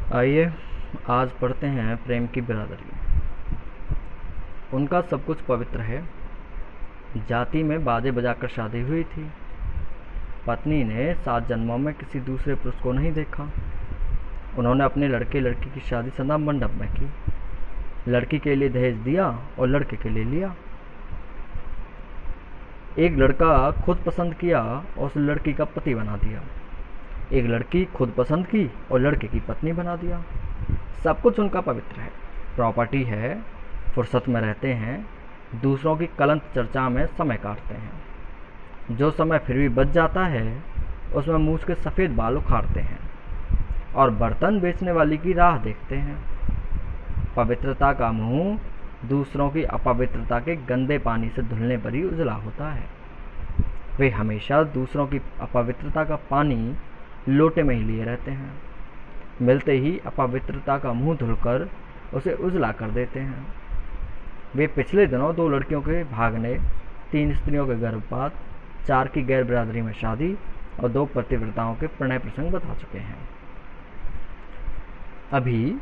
आइए आज पढ़ते हैं प्रेम की बिरादरी। उनका सब कुछ पवित्र है। जाति में बाजे बजाकर शादी हुई थी। पत्नी ने 7 जन्मों में किसी दूसरे पुरुष को नहीं देखा। उन्होंने अपने लड़के लड़की की शादी सदा मंडप में की। लड़की के लिए दहेज दिया और लड़के के लिए लिया। एक लड़का खुद पसंद किया और उस लड़की का पति बना दिया। एक लड़की खुद पसंद की और लड़के की पत्नी बना दिया। सब कुछ उनका पवित्र है। प्रॉपर्टी है, फुर्सत में रहते हैं, दूसरों की कलंक चर्चा में समय काटते हैं। जो समय फिर भी बच जाता है उसमें मूछ के सफ़ेद बाल उखाड़ते हैं और बर्तन बेचने वाली की राह देखते हैं। पवित्रता का मुंह दूसरों की अपवित्रता के गंदे पानी से धुलने पर ही उजला होता है। वे हमेशा दूसरों की अपवित्रता का पानी लोटे में ही लिए रहते हैं। मिलते ही अपवित्रता का मुंह धुलकर उसे उजला कर देते हैं। वे पिछले दिनों 2 लड़कियों के भागने, 3 स्त्रियों के गर्भपात, 4 की गैर बिरादरी में शादी और 2 पतिव्रताओं के प्रणय प्रसंग बता चुके हैं। अभी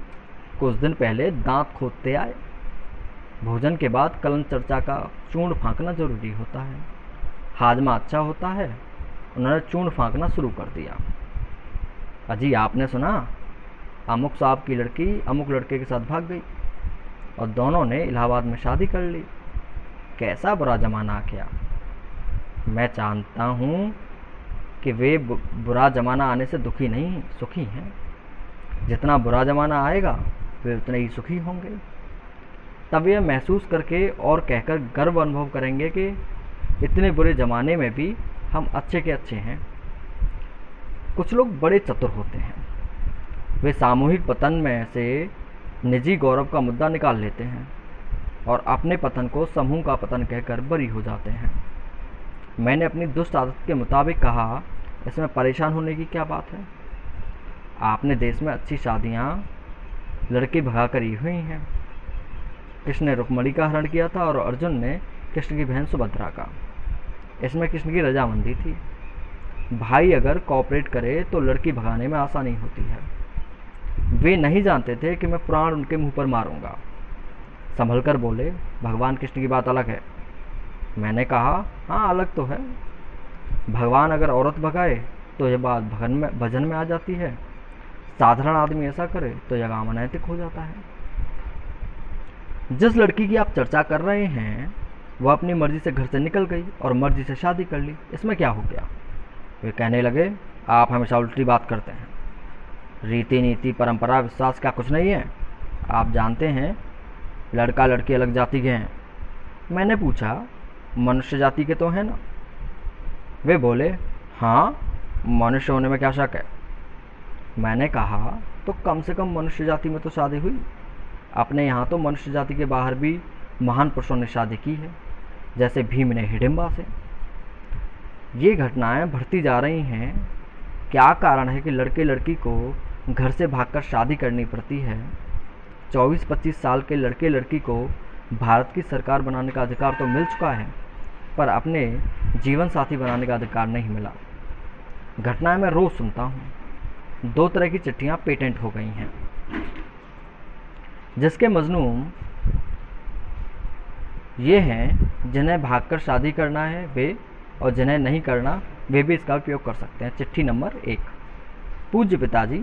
कुछ दिन पहले दांत खोदते आए। भोजन के बाद कलंक चर्चा का चूर्ण फांकना जरूरी होता है। हाजमा अच्छा होता है। उन्होंने चूर्ण फांकना शुरू कर दिया। अजी आपने सुना, अमुक साहब की लड़की अमुक लड़के के साथ भाग गई और दोनों ने इलाहाबाद में शादी कर ली। कैसा बुरा जमाना आ गया। मैं जानता हूँ कि वे बुरा जमाना आने से दुखी नहीं, सुखी हैं। जितना बुरा जमाना आएगा वे उतने ही सुखी होंगे। तब यह महसूस करके और कहकर गर्व अनुभव करेंगे कि इतने बुरे जमाने में भी हम अच्छे के अच्छे हैं। कुछ लोग बड़े चतुर होते हैं। वे सामूहिक पतन में से निजी गौरव का मुद्दा निकाल लेते हैं और अपने पतन को समूह का पतन कहकर बरी हो जाते हैं। मैंने अपनी दुष्ट आदत के मुताबिक कहा, इसमें परेशान होने की क्या बात है। आपने देश में अच्छी शादियां लड़के भगा करी हुई हैं। कृष्ण ने रुक्मणी का हरण किया था और अर्जुन ने कृष्ण की बहन सुभद्रा का। इसमें कृष्ण की रजामंदी थी। भाई अगर कॉपरेट करे तो लड़की भगाने में आसानी होती है। वे नहीं जानते थे कि मैं प्राण उनके मुंह पर मारूंगा। संभल कर बोले, भगवान कृष्ण की बात अलग है। मैंने कहा, हाँ अलग तो है। भगवान अगर औरत भगाए तो यह बात भजन में आ जाती है। साधारण आदमी ऐसा करे तो यह काम अनैतिक हो जाता है। जिस लड़की की आप चर्चा कर रहे हैं वह अपनी मर्जी से घर से निकल गई और मर्जी से शादी कर ली। इसमें क्या हो गया। वे कहने लगे, आप हमेशा उल्टी बात करते हैं। रीति नीति परंपरा विश्वास क्या कुछ नहीं है। आप जानते हैं लड़का लड़की अलग जाति के हैं। मैंने पूछा, मनुष्य जाति के तो हैं ना। वे बोले, हाँ मनुष्य होने में क्या शक है। मैंने कहा, तो कम से कम मनुष्य जाति में तो शादी हुई। अपने यहाँ तो मनुष्य जाति के बाहर भी महान पुरुषों ने शादी की है, जैसे भीम ने हिडिंबा से। ये घटनाएं बढ़ती जा रही हैं। क्या कारण है कि लड़के लड़की को घर से भागकर शादी करनी पड़ती है। 24-25 साल के लड़के लड़की को भारत की सरकार बनाने का अधिकार तो मिल चुका है, पर अपने जीवन साथी बनाने का अधिकार नहीं मिला। घटनाएं मैं रोज सुनता हूँ। 2 तरह की चिट्ठियाँ पेटेंट हो गई हैं। जिसके मजनूम ये हैं जिन्हें भागकर शादी करना है वे, और जिन्हें नहीं करना वे भी इसका उपयोग कर सकते हैं। चिट्ठी नंबर 1। पूज्य पिताजी,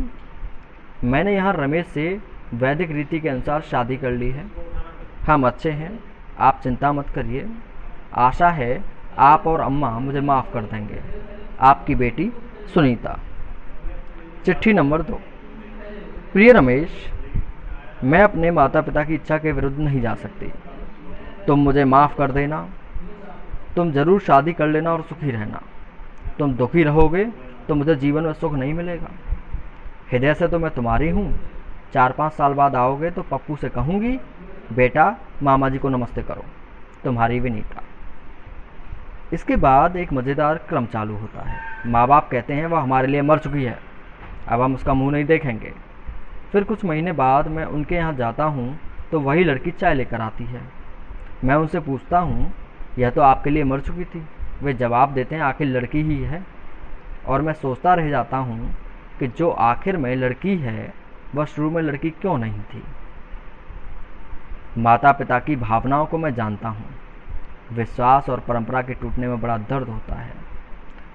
मैंने यहाँ रमेश से वैदिक रीति के अनुसार शादी कर ली है। हम अच्छे हैं, आप चिंता मत करिए। आशा है आप और अम्मा मुझे माफ़ कर देंगे। आपकी बेटी सुनीता। चिट्ठी नंबर 2। प्रिय रमेश, मैं अपने माता पिता की इच्छा के विरुद्ध नहीं जा सकती। तुम मुझे माफ़ कर देना। तुम ज़रूर शादी कर लेना और सुखी रहना। तुम दुखी रहोगे तो मुझे जीवन में सुख नहीं मिलेगा। हृदय से तो मैं तुम्हारी हूँ। 4-5 साल बाद आओगे तो पप्पू से कहूँगी, बेटा मामा जी को नमस्ते करो। तुम्हारी विनीता। इसके बाद एक मज़ेदार क्रम चालू होता है। माँ बाप कहते हैं वह हमारे लिए मर चुकी है, अब हम उसका मुंह नहीं देखेंगे। फिर कुछ महीने बाद मैं उनके यहाँ जाता हूँ तो वही लड़की चाय लेकर आती है। मैं उनसे पूछता हूँ, यह तो आपके लिए मर चुकी थी। वे जवाब देते हैं, आखिर लड़की ही है। और मैं सोचता रह जाता हूँ कि जो आखिर में लड़की है वह शुरू में लड़की क्यों नहीं थी। माता पिता की भावनाओं को मैं जानता हूँ। विश्वास और परंपरा के टूटने में बड़ा दर्द होता है।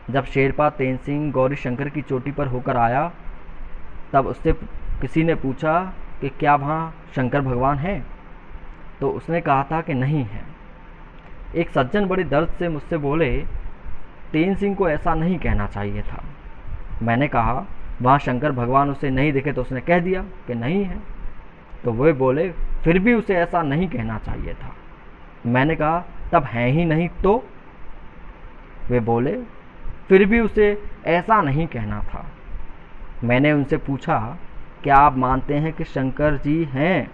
जब शेरपा तेनसिंह गौरी शंकर की चोटी पर होकर आया, तब उससे किसी ने पूछा कि क्या वहाँ शंकर भगवान हैं, तो उसने कहा था कि नहीं है। एक सज्जन बड़े दर्द से मुझसे बोले, तेनसिंह को ऐसा नहीं कहना चाहिए था। मैंने कहा, वहाँ शंकर भगवान उसे नहीं दिखे तो उसने कह दिया कि नहीं है। तो वे बोले, फिर भी उसे ऐसा नहीं कहना चाहिए था। मैंने कहा, तब हैं ही नहीं तो? वे बोले, फिर भी उसे ऐसा नहीं कहना था। मैंने उनसे पूछा, क्या आप मानते हैं कि शंकर जी हैं?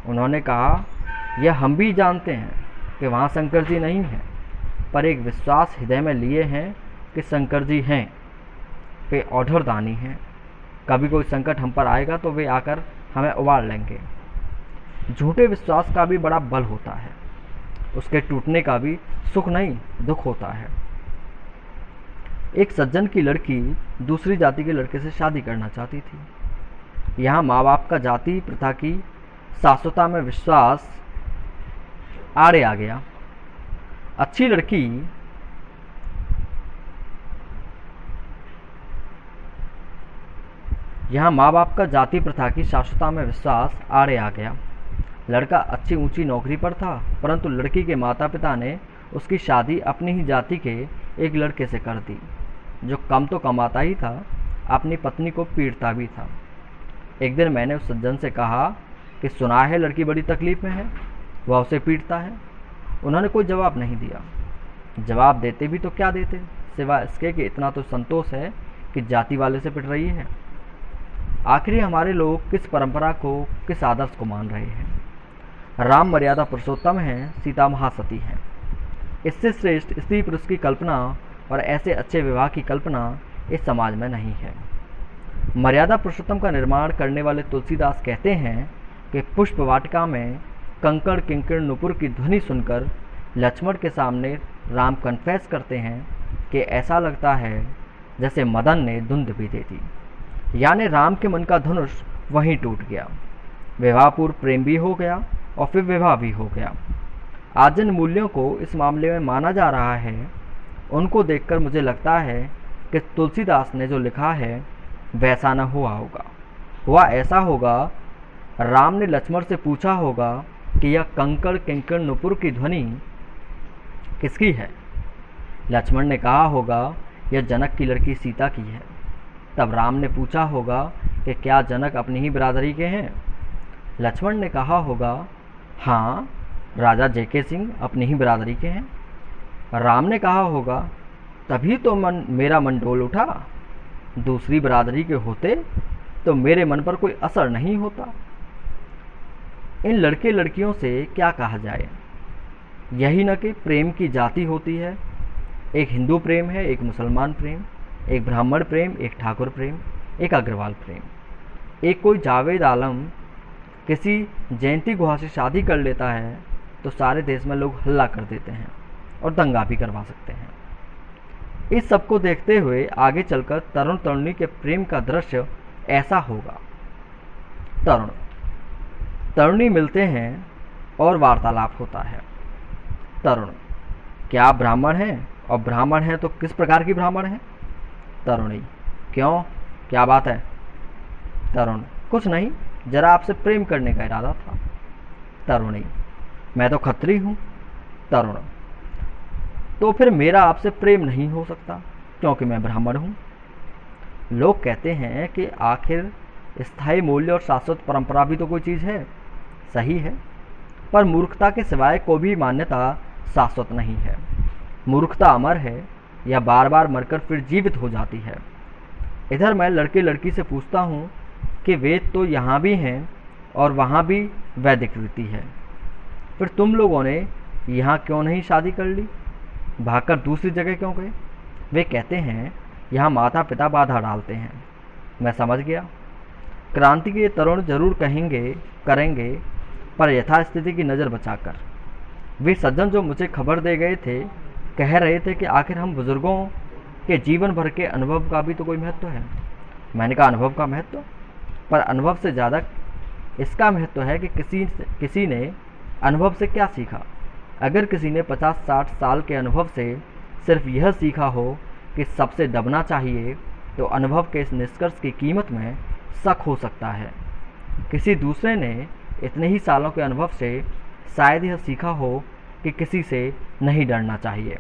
उन्होंने कहा, यह हम भी जानते हैं कि वहाँ शंकर जी नहीं हैं, पर एक विश्वास हृदय में लिए हैं कि शंकर जी हैं। वे औढ़रदानी हैं। कभी कोई संकट हम पर आएगा तो वे आकर हमें उबार लेंगे। झूठे विश्वास का भी बड़ा बल होता है। उसके टूटने का भी सुख नहीं, दुख होता है। एक सज्जन की लड़की दूसरी जाति के लड़के से शादी करना चाहती थी। यहाँ माँ बाप का जाति प्रथा की शाश्वतता में विश्वास आड़े आ गया। अच्छी लड़की यहाँ माँ बाप का जाति प्रथा की शाश्वतता में विश्वास आड़े आ गया। लड़का अच्छी ऊंची नौकरी पर था, परंतु लड़की के माता पिता ने उसकी शादी अपनी ही जाति के एक लड़के से कर दी, जो कम तो कमाता ही था, अपनी पत्नी को पीटता भी था। एक दिन मैंने उस सज्जन से कहा कि सुना है लड़की बड़ी तकलीफ में है, वह उसे पीटता है। उन्होंने कोई जवाब नहीं दिया। जवाब देते भी तो क्या देते, सिवाय इसके कि इतना तो संतोष है कि जाति वाले से पिट रही है। आखिर हमारे लोग किस परंपरा को, किस आदर्श को मान रहे हैं? राम मर्यादा पुरुषोत्तम है, सीता महासती है। इससे श्रेष्ठ स्त्री पुरुष की कल्पना और ऐसे अच्छे विवाह की कल्पना इस समाज में नहीं है। मर्यादा पुरुषोत्तम का निर्माण करने वाले तुलसीदास कहते हैं कि पुष्प वाटिका में कंकड़ किंकड़ नुपुर की ध्वनि सुनकर लक्ष्मण के सामने राम कन्फेस करते हैं कि ऐसा लगता है जैसे मदन ने धुंध भी दे दी। यानी राम के मन का धनुष वहीं टूट गया। विवाह पूर्व प्रेम भी हो गया और फिर विवाह भी हो गया। आज जिन मूल्यों को इस मामले में माना जा रहा है, उनको देखकर मुझे लगता है कि तुलसीदास ने जो लिखा है वैसा न हुआ होगा। हुआ ऐसा होगा, राम ने लक्ष्मण से पूछा होगा कि यह कंकड़ किंकड़ नुपुर की ध्वनि किसकी है। लक्ष्मण ने कहा होगा, यह जनक की लड़की सीता की है। तब राम ने पूछा होगा कि क्या जनक अपनी ही बिरादरी के हैं। लक्ष्मण ने कहा होगा, हाँ, राजा जेके सिंह अपनी ही बिरादरी के हैं। राम ने कहा होगा, तभी तो मेरा मन डोल उठा। दूसरी बिरादरी के होते तो मेरे मन पर कोई असर नहीं होता। इन लड़के लड़कियों से क्या कहा जाए। यही न कि प्रेम की जाति होती है। एक हिंदू प्रेम है, एक मुसलमान प्रेम, एक ब्राह्मण प्रेम, एक ठाकुर प्रेम, एक अग्रवाल प्रेम। एक कोई जावेद आलम किसी जयंती गुहा से शादी कर लेता है तो सारे देश में लोग हल्ला कर देते हैं और दंगा भी करवा सकते हैं। इस सब को देखते हुए आगे चलकर तरुण तरुणी के प्रेम का दृश्य ऐसा होगा। तरुण तरुणी मिलते हैं और वार्तालाप होता है। तरुण, क्या आप ब्राह्मण हैं? और ब्राह्मण हैं तो किस प्रकार की ब्राह्मण हैं? तरुणी, क्यों, क्या बात है? तरुण, कुछ नहीं, जरा आपसे प्रेम करने का इरादा था। तरुणी, मैं तो खत्री हूँ। तरुण, तो फिर मेरा आपसे प्रेम नहीं हो सकता क्योंकि मैं ब्राह्मण हूँ। लोग कहते हैं कि आखिर स्थायी मूल्य और शाश्वत परंपरा भी तो कोई चीज़ है। सही है, पर मूर्खता के सिवाय कोई भी मान्यता शाश्वत नहीं है। मूर्खता अमर है या बार बार मरकर फिर जीवित हो जाती है। इधर मैं लड़के लड़की से पूछता हूँ कि वेद तो यहाँ भी हैं और वहाँ भी वैदिक रीति है, फिर तुम लोगों ने यहाँ क्यों नहीं शादी कर ली, भागकर दूसरी जगह क्यों गए? वे कहते हैं यहाँ माता पिता बाधा डालते हैं। मैं समझ गया, क्रांति के तरुण जरूर करेंगे, पर यथास्थिति की नज़र बचाकर। वे सज्जन जो मुझे खबर दे गए थे कह रहे थे कि आखिर हम बुजुर्गों के जीवन भर के अनुभव का भी तो कोई महत्व है। मैंने कहा, अनुभव का महत्व? पर अनुभव से ज़्यादा इसका महत्व है कि किसी ने अनुभव से क्या सीखा। अगर किसी ने 50-60 साल के अनुभव से सिर्फ यह सीखा हो कि सबसे दबना चाहिए, तो अनुभव के इस निष्कर्ष की कीमत में शक हो सकता है। किसी दूसरे ने इतने ही सालों के अनुभव से शायद यह सीखा हो कि किसी से नहीं डरना चाहिए।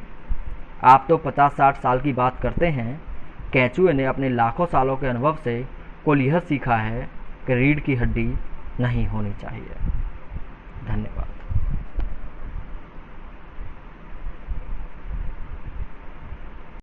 आप तो 50-60 साल की बात करते हैं, केंचुए ने अपने लाखों सालों के अनुभव से कुल यह सीखा है कि रीढ़ की हड्डी नहीं होनी चाहिए। धन्यवाद।